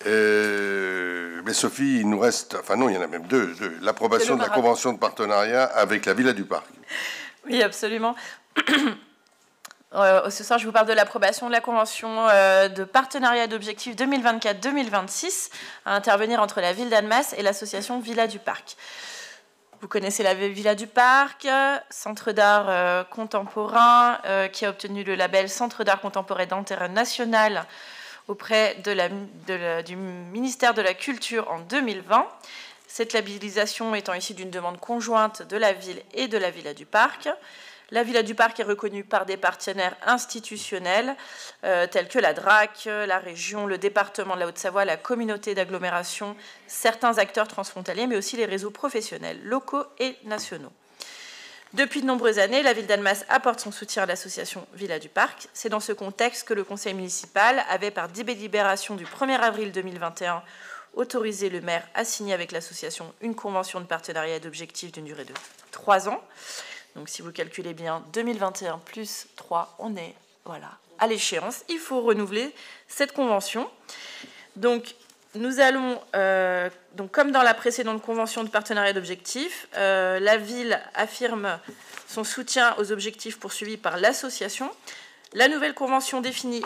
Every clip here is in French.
Mais Sophie, il nous reste... Enfin non, il y en a même deux. L'approbation de la convention de partenariat avec la Villa du Parc. Oui, absolument. Ce soir, je vous parle de l'approbation de la convention de partenariat d'objectifs 2024-2026 à intervenir entre la ville d'Annemasse et l'association Villa du Parc. Vous connaissez la Villa du Parc, centre d'art contemporain qui a obtenu le label Centre d'art contemporain d'intérêt national auprès du ministère de la Culture en 2020. Cette labellisation étant issue d'une demande conjointe de la ville et de la Villa du Parc. La Villa du Parc est reconnue par des partenaires institutionnels tels que la DRAC, la région, le département de la Haute-Savoie, la communauté d'agglomération, certains acteurs transfrontaliers, mais aussi les réseaux professionnels locaux et nationaux. Depuis de nombreuses années, la ville d'Annemasse apporte son soutien à l'association Villa du Parc. C'est dans ce contexte que le conseil municipal avait, par délibération du 1er avril 2021, autorisé le maire à signer avec l'association une convention de partenariat d'objectifs d'une durée de 3 ans. Donc si vous calculez bien 2021 plus 3, on est à l'échéance. Il faut renouveler cette convention. Donc nous allons, comme dans la précédente convention de partenariat d'objectifs, la ville affirme son soutien aux objectifs poursuivis par l'association. La nouvelle convention définit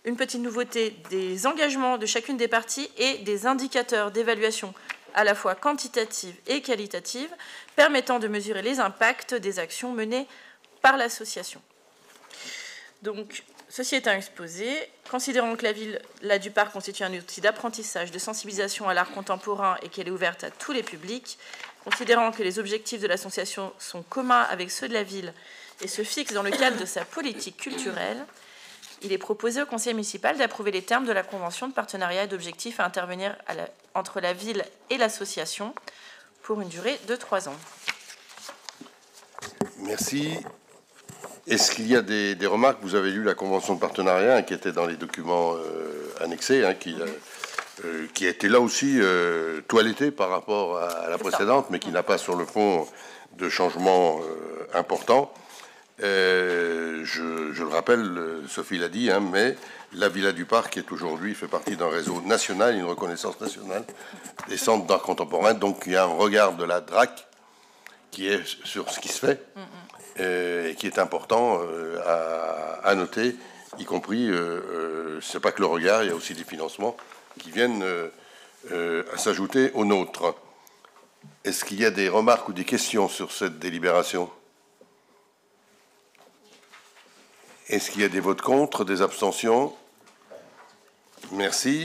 une petite nouveauté des engagements de chacune des parties et des indicateurs d'évaluation à la fois quantitative et qualitative, permettant de mesurer les impacts des actions menées par l'association. Donc, ceci étant exposé, considérant que la ville du Parc constitue un outil d'apprentissage, de sensibilisation à l'art contemporain et qu'elle est ouverte à tous les publics, considérant que les objectifs de l'association sont communs avec ceux de la ville et se fixent dans le cadre de sa politique culturelle, il est proposé au conseil municipal d'approuver les termes de la convention de partenariat et d'objectifs à intervenir entre la ville et l'association pour une durée de 3 ans. Merci. Est-ce qu'il y a des remarques? Vous avez lu la convention de partenariat qui était dans les documents annexés, qui a été là aussi toilettée par rapport à la précédente, mais qui n'a pas sur le fond de changements importants. Je le rappelle, Sophie l'a dit, mais la Villa du Parc est aujourd'hui fait partie d'un réseau national, une reconnaissance nationale des centres d'art contemporain. Donc il y a un regard de la DRAC qui est sur ce qui se fait et qui est important à noter, y compris, c'est pas que le regard, il y a aussi des financements qui viennent s'ajouter aux nôtres. Est-ce qu'il y a des remarques ou des questions sur cette délibération? Est-ce qu'il y a des votes contre, des abstentions? Merci.